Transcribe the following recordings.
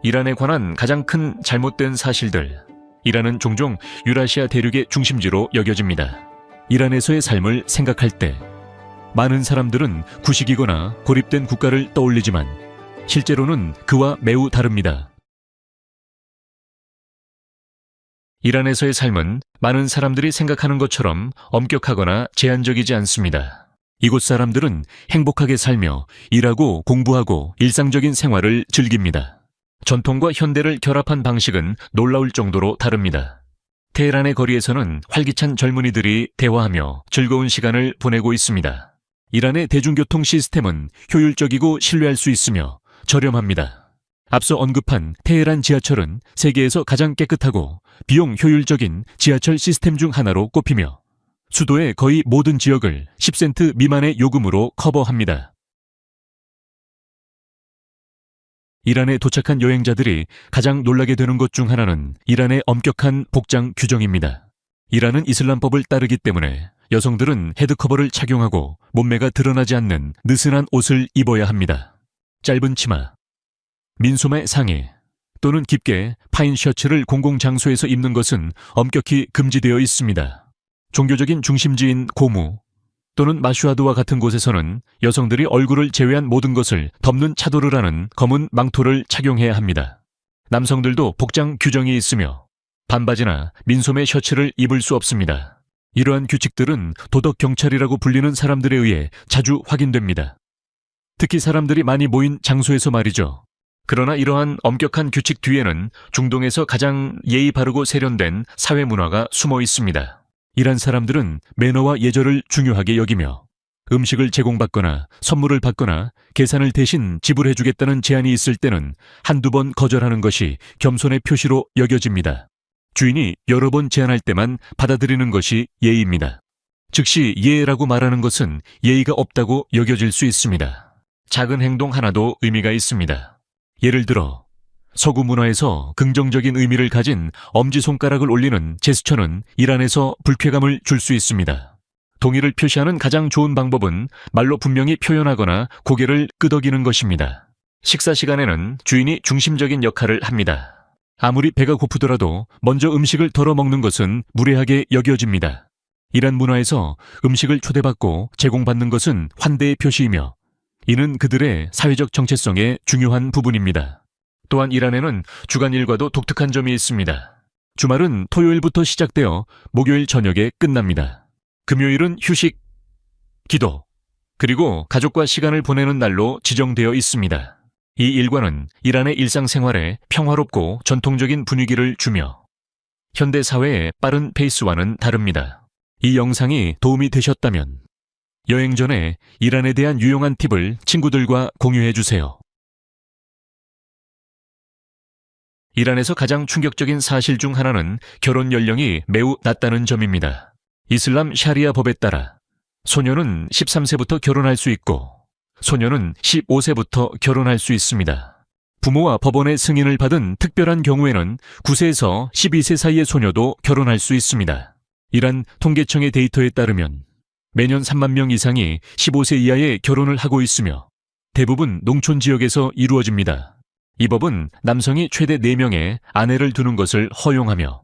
이란에 관한 가장 큰 잘못된 사실들. 이란은 종종 유라시아 대륙의 중심지로 여겨집니다. 이란에서의 삶을 생각할 때 많은 사람들은 구식이거나 고립된 국가를 떠올리지만 실제로는 그와 매우 다릅니다. 이란에서의 삶은 많은 사람들이 생각하는 것처럼 엄격하거나 제한적이지 않습니다. 이곳 사람들은 행복하게 살며 일하고 공부하고 일상적인 생활을 즐깁니다. 전통과 현대를 결합한 방식은 놀라울 정도로 다릅니다. 테헤란의 거리에서는 활기찬 젊은이들이 대화하며 즐거운 시간을 보내고 있습니다. 이란의 대중교통 시스템은 효율적이고 신뢰할 수 있으며 저렴합니다. 앞서 언급한 테헤란 지하철은 세계에서 가장 깨끗하고 비용 효율적인 지하철 시스템 중 하나로 꼽히며 수도의 거의 모든 지역을 10센트 미만의 요금으로 커버합니다. 이란에 도착한 여행자들이 가장 놀라게 되는 것 중 하나는 이란의 엄격한 복장 규정입니다. 이란은 이슬람법을 따르기 때문에 여성들은 헤드커버를 착용하고 몸매가 드러나지 않는 느슨한 옷을 입어야 합니다. 짧은 치마, 민소매 상의 또는 깊게 파인 셔츠를 공공장소에서 입는 것은 엄격히 금지되어 있습니다. 종교적인 중심지인 고무 또는 마슈아드와 같은 곳에서는 여성들이 얼굴을 제외한 모든 것을 덮는 차도르라는 검은 망토를 착용해야 합니다. 남성들도 복장 규정이 있으며 반바지나 민소매 셔츠를 입을 수 없습니다. 이러한 규칙들은 도덕 경찰이라고 불리는 사람들에 의해 자주 확인됩니다. 특히 사람들이 많이 모인 장소에서 말이죠. 그러나 이러한 엄격한 규칙 뒤에는 중동에서 가장 예의 바르고 세련된 사회 문화가 숨어 있습니다. 이란 사람들은 매너와 예절을 중요하게 여기며 음식을 제공받거나 선물을 받거나 계산을 대신 지불해주겠다는 제안이 있을 때는 한두 번 거절하는 것이 겸손의 표시로 여겨집니다. 주인이 여러 번 제안할 때만 받아들이는 것이 예의입니다. 즉시 예라고 말하는 것은 예의가 없다고 여겨질 수 있습니다. 작은 행동 하나도 의미가 있습니다. 예를 들어 서구 문화에서 긍정적인 의미를 가진 엄지손가락을 올리는 제스처는 이란에서 불쾌감을 줄 수 있습니다. 동의를 표시하는 가장 좋은 방법은 말로 분명히 표현하거나 고개를 끄덕이는 것입니다. 식사 시간에는 주인이 중심적인 역할을 합니다. 아무리 배가 고프더라도 먼저 음식을 덜어 먹는 것은 무례하게 여겨집니다. 이란 문화에서 음식을 초대받고 제공받는 것은 환대의 표시이며 이는 그들의 사회적 정체성의 중요한 부분입니다. 또한 이란에는 주간 일과도 독특한 점이 있습니다. 주말은 토요일부터 시작되어 목요일 저녁에 끝납니다. 금요일은 휴식, 기도, 그리고 가족과 시간을 보내는 날로 지정되어 있습니다. 이 일과는 이란의 일상생활에 평화롭고 전통적인 분위기를 주며 현대 사회의 빠른 페이스와는 다릅니다. 이 영상이 도움이 되셨다면 여행 전에 이란에 대한 유용한 팁을 친구들과 공유해 주세요. 이란에서 가장 충격적인 사실 중 하나는 결혼 연령이 매우 낮다는 점입니다. 이슬람 샤리아 법에 따라 소녀는 13세부터 결혼할 수 있고 소녀는 15세부터 결혼할 수 있습니다. 부모와 법원의 승인을 받은 특별한 경우에는 9세에서 12세 사이의 소녀도 결혼할 수 있습니다. 이란 통계청의 데이터에 따르면 매년 3만 명 이상이 15세 이하의 결혼을 하고 있으며 대부분 농촌 지역에서 이루어집니다. 이 법은 남성이 최대 4명의 아내를 두는 것을 허용하며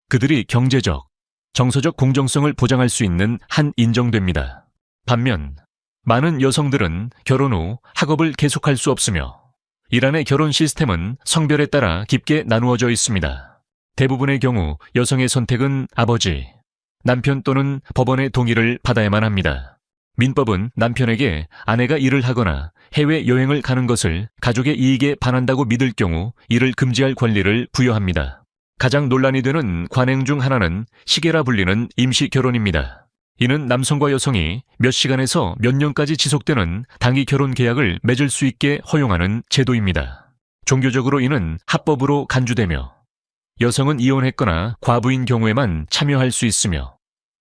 그들이 경제적, 정서적 공정성을 보장할 수 있는 한 인정됩니다. 반면 많은 여성들은 결혼 후 학업을 계속할 수 없으며 이란의 결혼 시스템은 성별에 따라 깊게 나누어져 있습니다. 대부분의 경우 여성의 선택은 아버지, 남편 또는 법원의 동의를 받아야만 합니다. 민법은 남편에게 아내가 일을 하거나 해외여행을 가는 것을 가족의 이익에 반한다고 믿을 경우 이를 금지할 권리를 부여합니다. 가장 논란이 되는 관행 중 하나는 시계라 불리는 임시결혼입니다. 이는 남성과 여성이 몇 시간에서 몇 년까지 지속되는 단기 결혼 계약을 맺을 수 있게 허용하는 제도입니다. 종교적으로 이는 합법으로 간주되며 여성은 이혼했거나 과부인 경우에만 참여할 수 있으며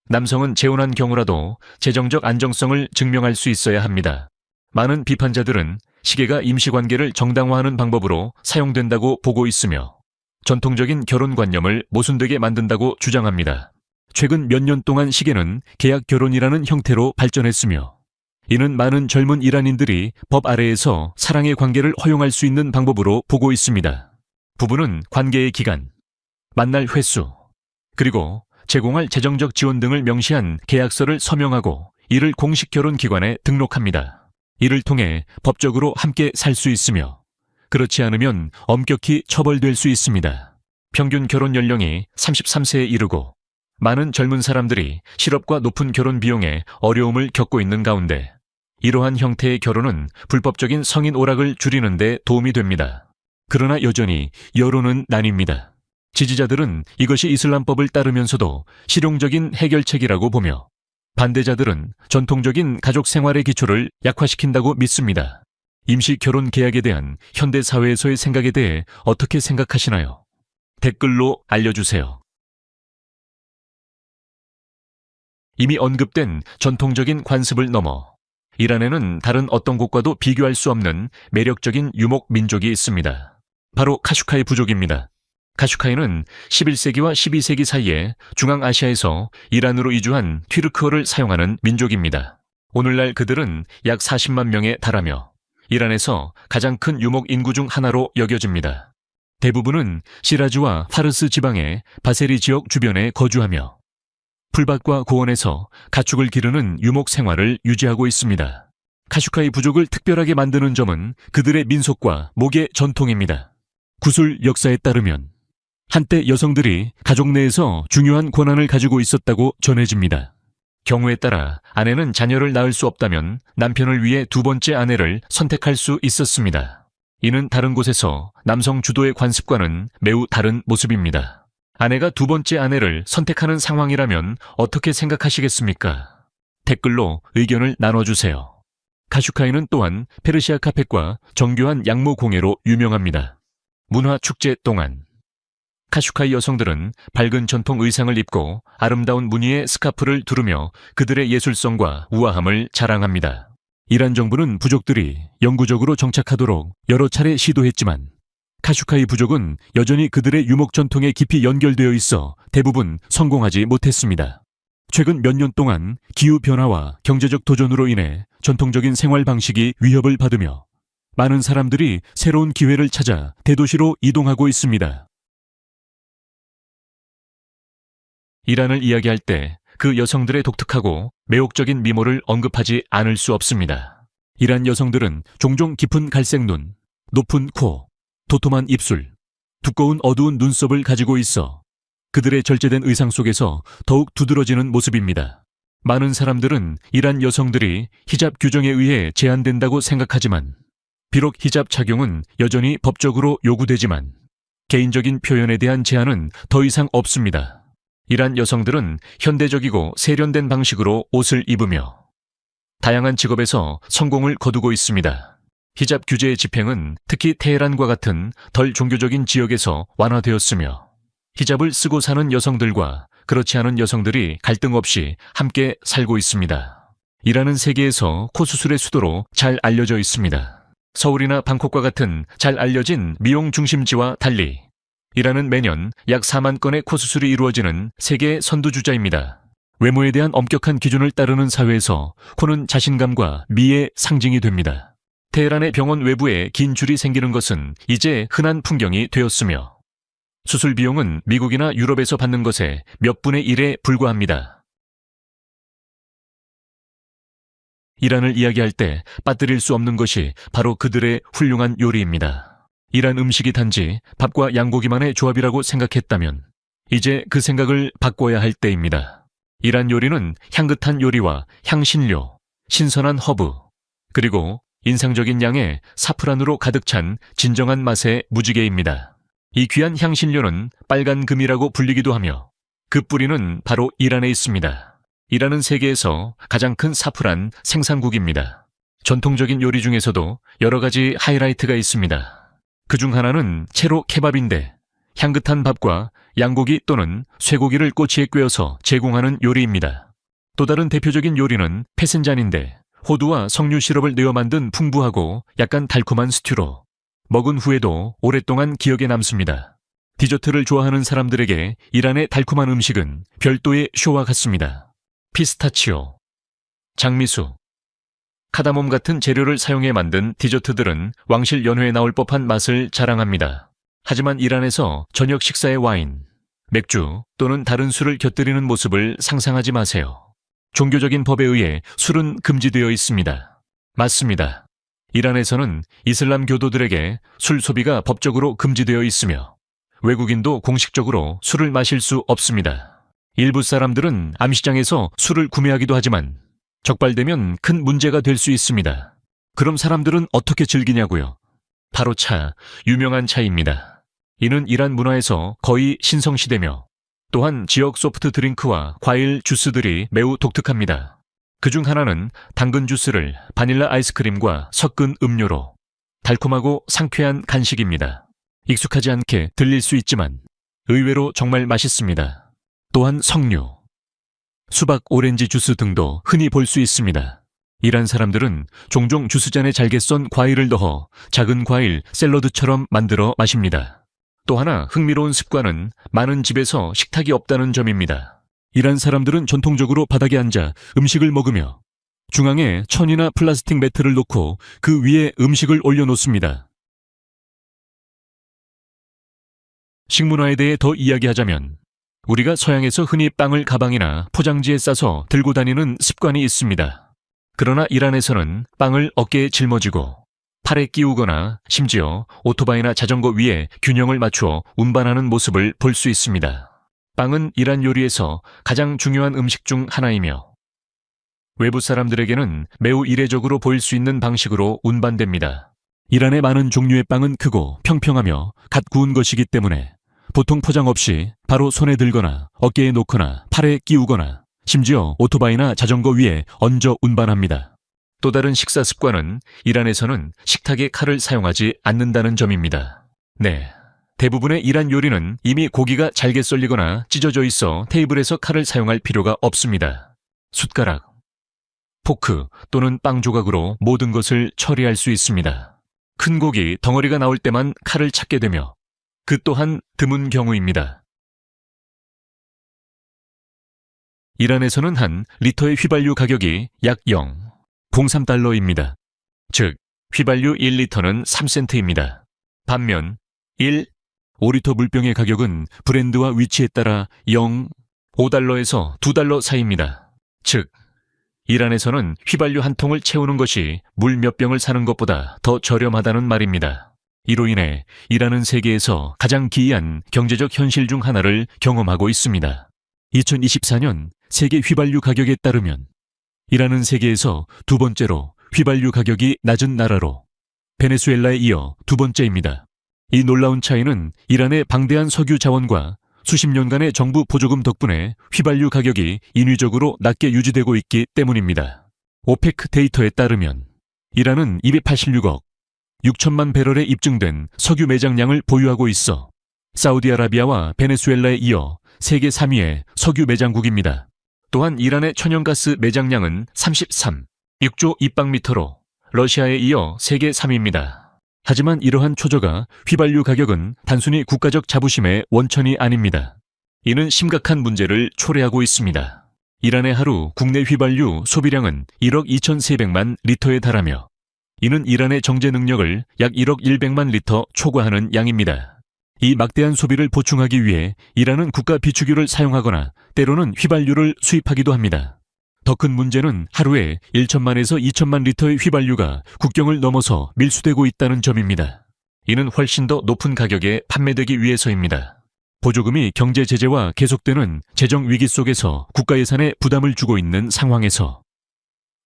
남성은 재혼한 경우라도 재정적 안정성을 증명할 수 있어야 합니다. 많은 비판자들은 시계가 임시관계를 정당화하는 방법으로 사용된다고 보고 있으며 전통적인 결혼관념을 모순되게 만든다고 주장합니다. 최근 몇 년 동안 시계는 계약 결혼이라는 형태로 발전했으며 이는 많은 젊은 이란인들이 법 아래에서 사랑의 관계를 허용할 수 있는 방법으로 보고 있습니다. 부부는 관계의 기간, 만날 횟수, 그리고 제공할 재정적 지원 등을 명시한 계약서를 서명하고 이를 공식 결혼 기관에 등록합니다. 이를 통해 법적으로 함께 살 수 있으며 그렇지 않으면 엄격히 처벌될 수 있습니다. 평균 결혼 연령이 33세에 이르고 많은 젊은 사람들이 실업과 높은 결혼 비용에 어려움을 겪고 있는 가운데 이러한 형태의 결혼은 불법적인 성인 오락을 줄이는 데 도움이 됩니다. 그러나 여전히 여론은 나뉩니다. 지지자들은 이것이 이슬람법을 따르면서도 실용적인 해결책이라고 보며 반대자들은 전통적인 가족 생활의 기초를 약화시킨다고 믿습니다. 임시 결혼 계약에 대한 현대 사회에서의 생각에 대해 어떻게 생각하시나요? 댓글로 알려주세요. 이미 언급된 전통적인 관습을 넘어 이란에는 다른 어떤 곳과도 비교할 수 없는 매력적인 유목 민족이 있습니다. 바로 카슈카이 부족입니다. 카슈카이는 11세기와 12세기 사이에 중앙아시아에서 이란으로 이주한 튀르크어를 사용하는 민족입니다. 오늘날 그들은 약 40만 명에 달하며 이란에서 가장 큰 유목 인구 중 하나로 여겨집니다. 대부분은 시라즈와 파르스 지방의 바세리 지역 주변에 거주하며 풀밭과 고원에서 가축을 기르는 유목 생활을 유지하고 있습니다. 카슈카이 부족을 특별하게 만드는 점은 그들의 민속과 목의 전통입니다. 구술 역사에 따르면 한때 여성들이 가족 내에서 중요한 권한을 가지고 있었다고 전해집니다. 경우에 따라 아내는 자녀를 낳을 수 없다면 남편을 위해 두 번째 아내를 선택할 수 있었습니다. 이는 다른 곳에서 남성 주도의 관습과는 매우 다른 모습입니다. 아내가 두 번째 아내를 선택하는 상황이라면 어떻게 생각하시겠습니까? 댓글로 의견을 나눠주세요. 카슈카이는 또한 페르시아 카펫과 정교한 양모 공예로 유명합니다. 문화축제 동안 카슈카이 여성들은 밝은 전통 의상을 입고 아름다운 무늬의 스카프를 두르며 그들의 예술성과 우아함을 자랑합니다. 이란 정부는 부족들이 영구적으로 정착하도록 여러 차례 시도했지만 카슈카이 부족은 여전히 그들의 유목 전통에 깊이 연결되어 있어 대부분 성공하지 못했습니다. 최근 몇 년 동안 기후변화와 경제적 도전으로 인해 전통적인 생활 방식이 위협을 받으며 많은 사람들이 새로운 기회를 찾아 대도시로 이동하고 있습니다. 이란을 이야기할 때 그 여성들의 독특하고 매혹적인 미모를 언급하지 않을 수 없습니다. 이란 여성들은 종종 깊은 갈색 눈, 높은 코, 도톰한 입술, 두꺼운 어두운 눈썹을 가지고 있어 그들의 절제된 의상 속에서 더욱 두드러지는 모습입니다. 많은 사람들은 이란 여성들이 히잡 규정에 의해 제한된다고 생각하지만 비록 히잡 착용은 여전히 법적으로 요구되지만 개인적인 표현에 대한 제한은 더 이상 없습니다. 이란 여성들은 현대적이고 세련된 방식으로 옷을 입으며 다양한 직업에서 성공을 거두고 있습니다. 히잡 규제의 집행은 특히 테헤란과 같은 덜 종교적인 지역에서 완화되었으며 히잡을 쓰고 사는 여성들과 그렇지 않은 여성들이 갈등 없이 함께 살고 있습니다. 이란은 세계에서 코 수술의 수도로 잘 알려져 있습니다. 서울이나 방콕과 같은 잘 알려진 미용 중심지와 달리 이란은 매년 약 4만 건의 코 수술이 이루어지는 세계 선두주자입니다. 외모에 대한 엄격한 기준을 따르는 사회에서 코는 자신감과 미의 상징이 됩니다. 테헤란의 병원 외부에 긴 줄이 생기는 것은 이제 흔한 풍경이 되었으며 수술 비용은 미국이나 유럽에서 받는 것의 몇 분의 1에 불과합니다. 이란을 이야기할 때 빠뜨릴 수 없는 것이 바로 그들의 훌륭한 요리입니다. 이란 음식이 단지 밥과 양고기만의 조합이라고 생각했다면 이제 그 생각을 바꿔야 할 때입니다. 이란 요리는 향긋한 요리와 향신료, 신선한 허브, 그리고 인상적인 양의 사프란으로 가득 찬 진정한 맛의 무지개입니다. 이 귀한 향신료는 빨간 금이라고 불리기도 하며 그 뿌리는 바로 이란에 있습니다. 이란은 세계에서 가장 큰 사프란 생산국입니다. 전통적인 요리 중에서도 여러 가지 하이라이트가 있습니다. 그중 하나는 체로 케밥인데 향긋한 밥과 양고기 또는 쇠고기를 꼬치에 꿰어서 제공하는 요리입니다. 또 다른 대표적인 요리는 페센잔인데 호두와 석류 시럽을 내어 만든 풍부하고 약간 달콤한 스튜로 먹은 후에도 오랫동안 기억에 남습니다. 디저트를 좋아하는 사람들에게 이란의 달콤한 음식은 별도의 쇼와 같습니다. 피스타치오, 장미수, 카다몬 같은 재료를 사용해 만든 디저트들은 왕실 연회에 나올 법한 맛을 자랑합니다. 하지만 이란에서 저녁 식사에 와인, 맥주 또는 다른 술을 곁들이는 모습을 상상하지 마세요. 종교적인 법에 의해 술은 금지되어 있습니다. 맞습니다. 이란에서는 이슬람 교도들에게 술 소비가 법적으로 금지되어 있으며 외국인도 공식적으로 술을 마실 수 없습니다. 일부 사람들은 암시장에서 술을 구매하기도 하지만 적발되면 큰 문제가 될 수 있습니다. 그럼 사람들은 어떻게 즐기냐고요? 바로 유명한 차입니다. 이는 이란 문화에서 거의 신성시되며 또한 지역 소프트 드링크와 과일 주스들이 매우 독특합니다. 그중 하나는 당근 주스를 바닐라 아이스크림과 섞은 음료로 달콤하고 상쾌한 간식입니다. 익숙하지 않게 들릴 수 있지만 의외로 정말 맛있습니다. 또한 석류, 수박 오렌지 주스 등도 흔히 볼 수 있습니다. 이란 사람들은 종종 주스잔에 잘게 썬 과일을 넣어 작은 과일 샐러드처럼 만들어 마십니다. 또 하나 흥미로운 습관은 많은 집에서 식탁이 없다는 점입니다. 이란 사람들은 전통적으로 바닥에 앉아 음식을 먹으며 중앙에 천이나 플라스틱 매트를 놓고 그 위에 음식을 올려놓습니다. 식문화에 대해 더 이야기하자면 우리가 서양에서 흔히 빵을 가방이나 포장지에 싸서 들고 다니는 습관이 있습니다. 그러나 이란에서는 빵을 어깨에 짊어지고 팔에 끼우거나 심지어 오토바이나 자전거 위에 균형을 맞추어 운반하는 모습을 볼 수 있습니다. 빵은 이란 요리에서 가장 중요한 음식 중 하나이며 외부 사람들에게는 매우 이례적으로 보일 수 있는 방식으로 운반됩니다. 이란의 많은 종류의 빵은 크고 평평하며 갓 구운 것이기 때문에 보통 포장 없이 바로 손에 들거나 어깨에 놓거나 팔에 끼우거나 심지어 오토바이나 자전거 위에 얹어 운반합니다. 또 다른 식사 습관은 이란에서는 식탁에 칼을 사용하지 않는다는 점입니다. 네, 대부분의 이란 요리는 이미 고기가 잘게 썰리거나 찢어져 있어 테이블에서 칼을 사용할 필요가 없습니다. 숟가락, 포크 또는 빵 조각으로 모든 것을 처리할 수 있습니다. 큰 고기 덩어리가 나올 때만 칼을 찾게 되며 그 또한 드문 경우입니다. 이란에서는 한 리터의 휘발유 가격이 약 0.03달러입니다. 즉, 휘발유 1리터는 3센트입니다. 반면 5리터 물병의 가격은 브랜드와 위치에 따라 0.5달러에서 2달러 사이입니다. 즉, 이란에서는 휘발유 한 통을 채우는 것이 물 몇 병을 사는 것보다 더 저렴하다는 말입니다. 이로 인해 이란은 세계에서 가장 기이한 경제적 현실 중 하나를 경험하고 있습니다. 2024년 세계 휘발유 가격에 따르면 이란은 세계에서 두 번째로 휘발유 가격이 낮은 나라로 베네수엘라에 이어 두 번째입니다. 이 놀라운 차이는 이란의 방대한 석유 자원과 수십 년간의 정부 보조금 덕분에 휘발유 가격이 인위적으로 낮게 유지되고 있기 때문입니다. 오페크 데이터에 따르면 이란은 286억 6천만 배럴에 입증된 석유 매장량을 보유하고 있어 사우디아라비아와 베네수엘라에 이어 세계 3위의 석유 매장국입니다. 또한 이란의 천연가스 매장량은 6조 입방미터로 러시아에 이어 세계 3위입니다. 하지만 이러한 초저가 휘발유 가격은 단순히 국가적 자부심의 원천이 아닙니다. 이는 심각한 문제를 초래하고 있습니다. 이란의 하루 국내 휘발유 소비량은 1억 2,300만 리터에 달하며 이는 이란의 정제 능력을 약 1억 100만 리터 초과하는 양입니다. 이 막대한 소비를 보충하기 위해 이란은 국가 비축유를 사용하거나 때로는 휘발유를 수입하기도 합니다. 더 큰 문제는 하루에 1천만에서 2천만 리터의 휘발유가 국경을 넘어서 밀수되고 있다는 점입니다. 이는 훨씬 더 높은 가격에 판매되기 위해서입니다. 보조금이 경제 제재와 계속되는 재정 위기 속에서 국가 예산에 부담을 주고 있는 상황에서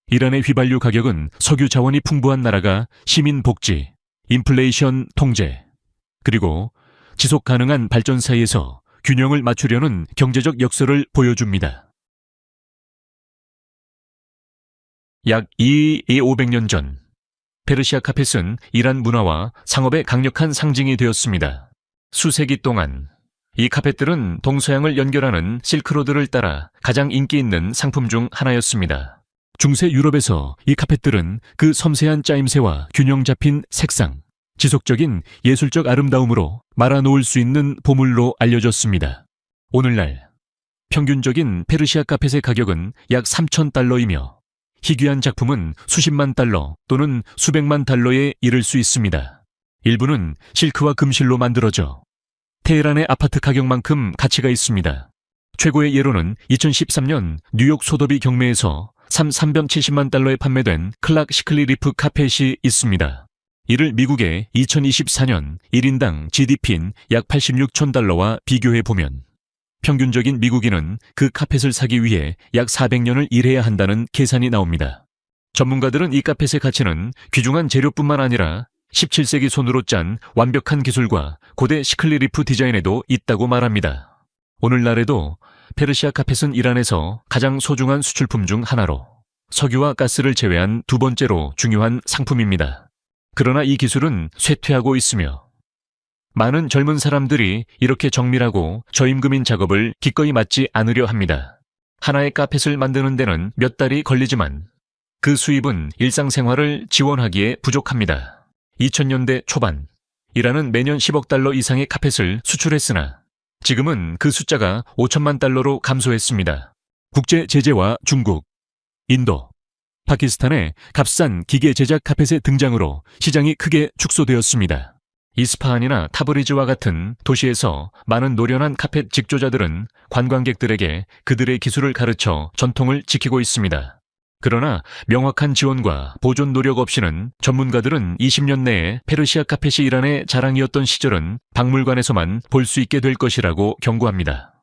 이란의 휘발유 가격은 석유 자원이 풍부한 나라가 시민 복지, 인플레이션 통제, 그리고 지속 가능한 발전 사이에서 균형을 맞추려는 경제적 역설을 보여줍니다. 약 500년 전, 페르시아 카펫은 이란 문화와 상업의 강력한 상징이 되었습니다. 수세기 동안 이 카펫들은 동서양을 연결하는 실크로드를 따라 가장 인기 있는 상품 중 하나였습니다. 중세 유럽에서 이 카펫들은 그 섬세한 짜임새와 균형 잡힌 색상, 지속적인 예술적 아름다움으로 말아놓을 수 있는 보물로 알려졌습니다. 오늘날 평균적인 페르시아 카펫의 가격은 약 3,000달러이며 희귀한 작품은 수십만 달러 또는 수백만 달러에 이를 수 있습니다. 일부는 실크와 금실로 만들어져 테헤란의 아파트 가격만큼 가치가 있습니다. 최고의 예로는 2013년 뉴욕 소더비 경매에서 370만 달러에 판매된 클락 시클리 리프 카펫이 있습니다. 이를 미국의 2024년 1인당 GDP인 약 86천 달러와 비교해 보면 평균적인 미국인은 그 카펫을 사기 위해 약 400년을 일해야 한다는 계산이 나옵니다. 전문가들은 이 카펫의 가치는 귀중한 재료뿐만 아니라 17세기 손으로 짠 완벽한 기술과 고대 시클리 리프 디자인에도 있다고 말합니다. 오늘날에도 페르시아 카펫은 이란에서 가장 소중한 수출품 중 하나로 석유와 가스를 제외한 두 번째로 중요한 상품입니다. 그러나 이 기술은 쇠퇴하고 있으며 많은 젊은 사람들이 이렇게 정밀하고 저임금인 작업을 기꺼이 맡지 않으려 합니다. 하나의 카펫을 만드는 데는 몇 달이 걸리지만 그 수입은 일상생활을 지원하기에 부족합니다. 2000년대 초반 이란은 매년 10억 달러 이상의 카펫을 수출했으나 지금은 그 숫자가 5천만 달러로 감소했습니다. 국제 제재와 중국, 인도, 파키스탄의 값싼 기계 제작 카펫의 등장으로 시장이 크게 축소되었습니다. 이스파한이나 타브리즈와 같은 도시에서 많은 노련한 카펫 직조자들은 관광객들에게 그들의 기술을 가르쳐 전통을 지키고 있습니다. 그러나 명확한 지원과 보존 노력 없이는 전문가들은 20년 내에 페르시아 카펫이 이란의 자랑이었던 시절은 박물관에서만 볼 수 있게 될 것이라고 경고합니다.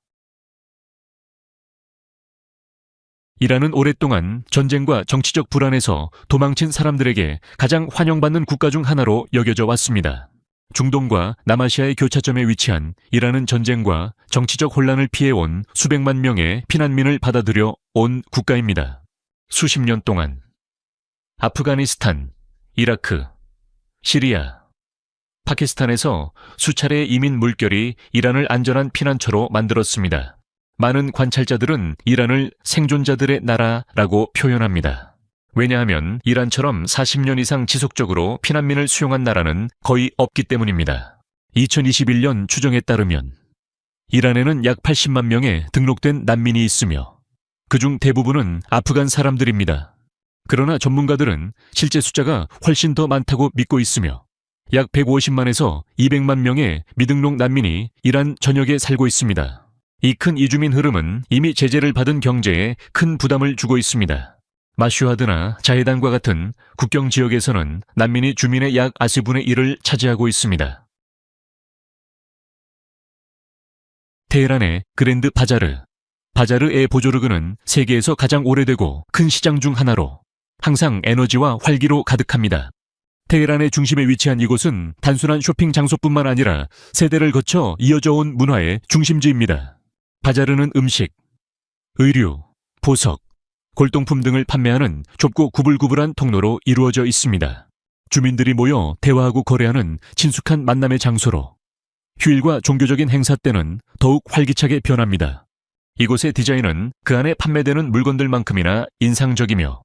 이란은 오랫동안 전쟁과 정치적 불안에서 도망친 사람들에게 가장 환영받는 국가 중 하나로 여겨져 왔습니다. 중동과 남아시아의 교차점에 위치한 이란은 전쟁과 정치적 혼란을 피해온 수백만 명의 피난민을 받아들여 온 국가입니다. 수십 년 동안 아프가니스탄, 이라크, 시리아, 파키스탄에서 수차례의 이민 물결이 이란을 안전한 피난처로 만들었습니다. 많은 관찰자들은 이란을 생존자들의 나라라고 표현합니다. 왜냐하면 이란처럼 40년 이상 지속적으로 피난민을 수용한 나라는 거의 없기 때문입니다. 2021년 추정에 따르면 이란에는 약 80만 명의 등록된 난민이 있으며 그중 대부분은 아프간 사람들입니다. 그러나 전문가들은 실제 숫자가 훨씬 더 많다고 믿고 있으며 약 150만에서 200만 명의 미등록 난민이 이란 전역에 살고 있습니다. 이 큰 이주민 흐름은 이미 제재를 받은 경제에 큰 부담을 주고 있습니다. 마슈하드나 자헤단과 같은 국경 지역에서는 난민이 주민의 약 40분의 1을 차지하고 있습니다. 테헤란의 그랜드 바자르. 바자르 에 보조르그는 세계에서 가장 오래되고 큰 시장 중 하나로 항상 에너지와 활기로 가득합니다. 테헤란의 중심에 위치한 이곳은 단순한 쇼핑 장소뿐만 아니라 세대를 거쳐 이어져 온 문화의 중심지입니다. 바자르는 음식, 의류, 보석, 골동품 등을 판매하는 좁고 구불구불한 통로로 이루어져 있습니다. 주민들이 모여 대화하고 거래하는 친숙한 만남의 장소로 휴일과 종교적인 행사 때는 더욱 활기차게 변합니다. 이곳의 디자인은 그 안에 판매되는 물건들만큼이나 인상적이며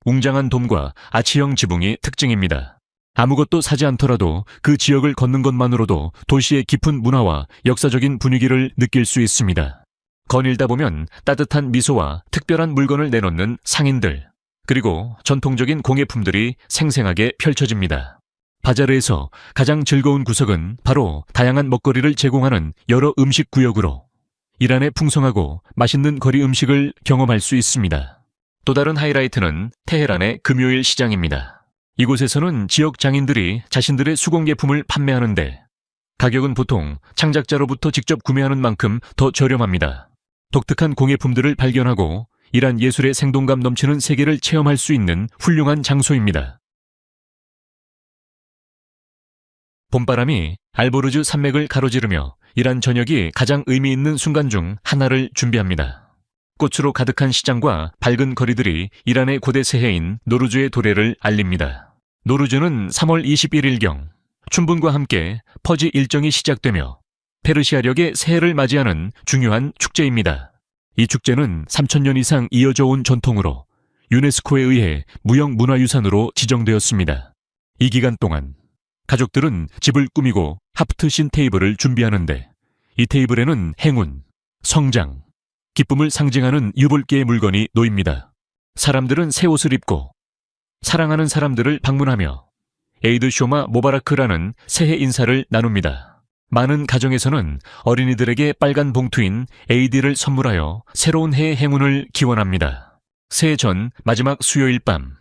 웅장한 돔과 아치형 지붕이 특징입니다. 아무것도 사지 않더라도 그 지역을 걷는 것만으로도 도시의 깊은 문화와 역사적인 분위기를 느낄 수 있습니다. 거닐다 보면 따뜻한 미소와 특별한 물건을 내놓는 상인들, 그리고 전통적인 공예품들이 생생하게 펼쳐집니다. 바자르에서 가장 즐거운 구석은 바로 다양한 먹거리를 제공하는 여러 음식 구역으로 이란의 풍성하고 맛있는 거리 음식을 경험할 수 있습니다. 또 다른 하이라이트는 테헤란의 금요일 시장입니다. 이곳에서는 지역 장인들이 자신들의 수공예품을 판매하는데 가격은 보통 창작자로부터 직접 구매하는 만큼 더 저렴합니다. 독특한 공예품들을 발견하고 이란 예술의 생동감 넘치는 세계를 체험할 수 있는 훌륭한 장소입니다. 봄바람이 알보르즈 산맥을 가로지르며 이란 전역이 가장 의미 있는 순간 중 하나를 준비합니다. 꽃으로 가득한 시장과 밝은 거리들이 이란의 고대 새해인 노루즈의 도래를 알립니다. 노루즈는 3월 21일경 춘분과 함께 퍼지 일정이 시작되며 페르시아력의 새해를 맞이하는 중요한 축제입니다. 이 축제는 3000년 이상 이어져 온 전통으로 유네스코에 의해 무형문화유산으로 지정되었습니다. 이 기간 동안 가족들은 집을 꾸미고 하프트신 테이블을 준비하는데 이 테이블에는 행운, 성장, 기쁨을 상징하는 유볼기의 물건이 놓입니다. 사람들은 새 옷을 입고 사랑하는 사람들을 방문하며 에이드 쇼마 모바라크라는 새해 인사를 나눕니다. 많은 가정에서는 어린이들에게 빨간 봉투인 에이디를 선물하여 새로운 해의 행운을 기원합니다. 새해 전 마지막 수요일 밤,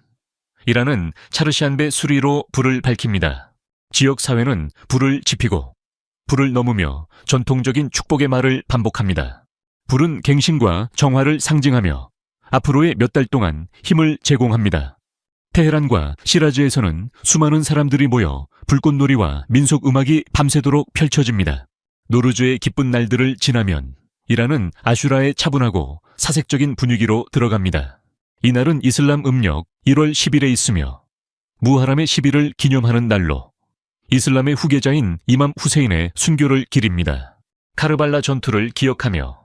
이란은 차르시안베 수리로 불을 밝힙니다. 지역 사회는 불을 지피고 불을 넘으며 전통적인 축복의 말을 반복합니다. 불은 갱신과 정화를 상징하며 앞으로의 몇 달 동안 힘을 제공합니다. 테헤란과 시라즈에서는 수많은 사람들이 모여 불꽃놀이와 민속음악이 밤새도록 펼쳐집니다. 노르즈의 기쁜 날들을 지나면 이란은 아슈라의 차분하고 사색적인 분위기로 들어갑니다. 이날은 이슬람 음력 1월 10일에 있으며 무하람의 10일을 기념하는 날로 이슬람의 후계자인 이맘 후세인의 순교를 기립니다. 카르발라 전투를 기억하며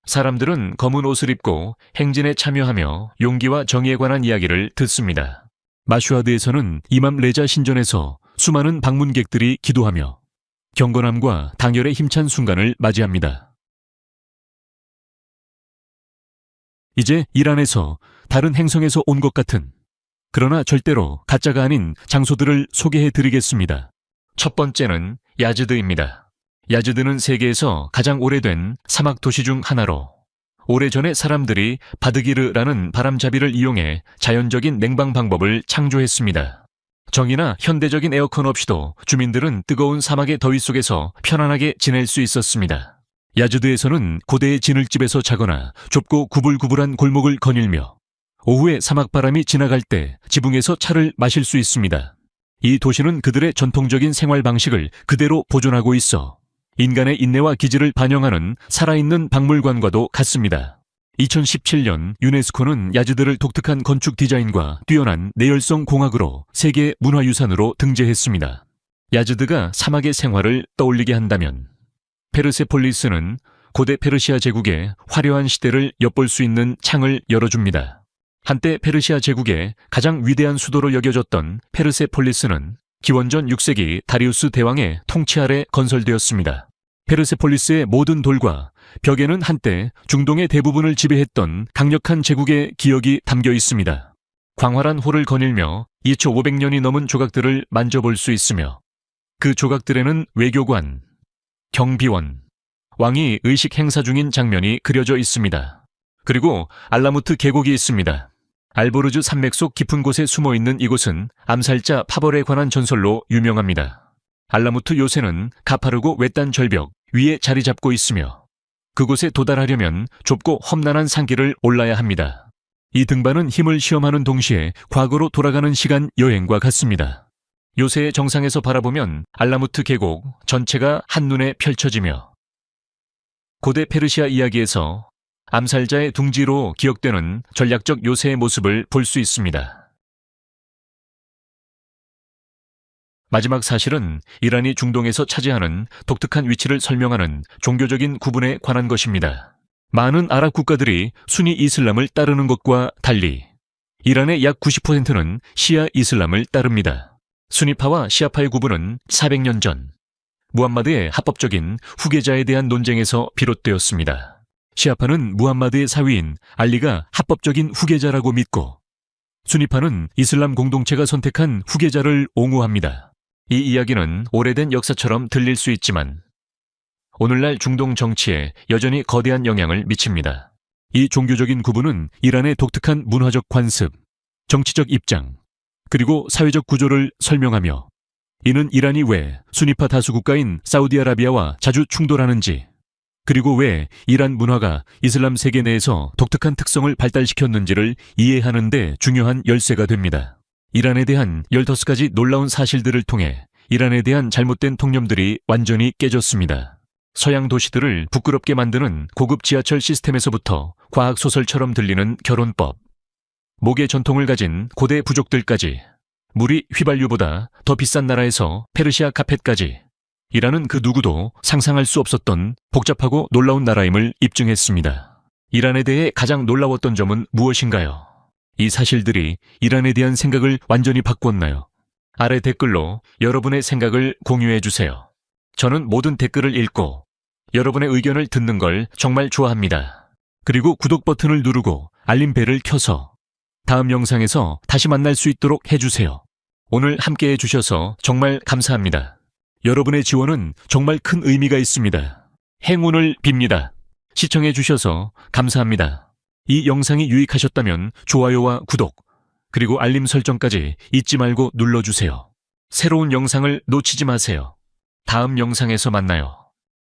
사람들은 검은 옷을 입고 행진에 참여하며 용기와 정의에 관한 이야기를 듣습니다. 마슈아드에서는 이맘 레자 신전에서 수많은 방문객들이 기도하며 경건함과 당열의 힘찬 순간을 맞이합니다. 이제 이란에서 다른 행성에서 온 것 같은, 그러나 절대로 가짜가 아닌 장소들을 소개해 드리겠습니다. 첫 번째는 야즈드입니다. 야즈드는 세계에서 가장 오래된 사막 도시 중 하나로 오래전에 사람들이 바드기르라는 바람잡이를 이용해 자연적인 냉방 방법을 창조했습니다. 정이나 현대적인 에어컨 없이도 주민들은 뜨거운 사막의 더위 속에서 편안하게 지낼 수 있었습니다. 야즈드에서는 고대의 진흙집에서 자거나 좁고 구불구불한 골목을 거닐며 오후에 사막바람이 지나갈 때 지붕에서 차를 마실 수 있습니다. 이 도시는 그들의 전통적인 생활 방식을 그대로 보존하고 있어 인간의 인내와 기질을 반영하는 살아있는 박물관과도 같습니다. 2017년 유네스코는 야즈드를 독특한 건축 디자인과 뛰어난 내열성 공학으로 세계 문화유산으로 등재했습니다. 야즈드가 사막의 생활을 떠올리게 한다면 페르세폴리스는 고대 페르시아 제국의 화려한 시대를 엿볼 수 있는 창을 열어줍니다. 한때 페르시아 제국의 가장 위대한 수도로 여겨졌던 페르세폴리스는 기원전 6세기 다리우스 대왕의 통치 아래 건설되었습니다. 페르세폴리스의 모든 돌과 벽에는 한때 중동의 대부분을 지배했던 강력한 제국의 기억이 담겨 있습니다. 광활한 홀을 거닐며 2500년이 넘은 조각들을 만져볼 수 있으며 그 조각들에는 외교관, 경비원, 왕이 의식 행사 중인 장면이 그려져 있습니다. 그리고 알라무트 계곡이 있습니다. 알보르즈 산맥 속 깊은 곳에 숨어있는 이곳은 암살자 파벌에 관한 전설로 유명합니다. 알라무트 요새는 가파르고 외딴 절벽 위에 자리 잡고 있으며 그곳에 도달하려면 좁고 험난한 산길을 올라야 합니다. 이 등반은 힘을 시험하는 동시에 과거로 돌아가는 시간 여행과 같습니다. 요새의 정상에서 바라보면 알라무트 계곡 전체가 한눈에 펼쳐지며 고대 페르시아 이야기에서 암살자의 둥지로 기억되는 전략적 요새의 모습을 볼 수 있습니다. 마지막 사실은 이란이 중동에서 차지하는 독특한 위치를 설명하는 종교적인 구분에 관한 것입니다. 많은 아랍 국가들이 순위 이슬람을 따르는 것과 달리 이란의 약 90%는 시아 이슬람을 따릅니다. 순위파와 시아파의 구분은 400년 전 무함마드의 합법적인 후계자에 대한 논쟁에서 비롯되었습니다. 시아파는 무함마드의 사위인 알리가 합법적인 후계자라고 믿고 순위파는 이슬람 공동체가 선택한 후계자를 옹호합니다. 이 이야기는 오래된 역사처럼 들릴 수 있지만 오늘날 중동 정치에 여전히 거대한 영향을 미칩니다. 이 종교적인 구분은 이란의 독특한 문화적 관습, 정치적 입장, 그리고 사회적 구조를 설명하며 이는 이란이 왜 순위파 다수 국가인 사우디아라비아와 자주 충돌하는지, 그리고 왜 이란 문화가 이슬람 세계 내에서 독특한 특성을 발달시켰는지를 이해하는 데 중요한 열쇠가 됩니다. 이란에 대한 15가지 놀라운 사실들을 통해 이란에 대한 잘못된 통념들이 완전히 깨졌습니다. 서양 도시들을 부끄럽게 만드는 고급 지하철 시스템에서부터 과학소설처럼 들리는 결혼법, 목의 전통을 가진 고대 부족들까지, 물이 휘발유보다 더 비싼 나라에서 페르시아 카펫까지, 이란은 그 누구도 상상할 수 없었던 복잡하고 놀라운 나라임을 입증했습니다. 이란에 대해 가장 놀라웠던 점은 무엇인가요? 이 사실들이 이란에 대한 생각을 완전히 바꾸었나요? 아래 댓글로 여러분의 생각을 공유해 주세요. 저는 모든 댓글을 읽고 여러분의 의견을 듣는 걸 정말 좋아합니다. 그리고 구독 버튼을 누르고 알림벨을 켜서 다음 영상에서 다시 만날 수 있도록 해주세요. 오늘 함께 해주셔서 정말 감사합니다. 여러분의 지원은 정말 큰 의미가 있습니다. 행운을 빕니다. 시청해주셔서 감사합니다. 이 영상이 유익하셨다면 좋아요와 구독, 그리고 알림 설정까지 잊지 말고 눌러주세요. 새로운 영상을 놓치지 마세요. 다음 영상에서 만나요.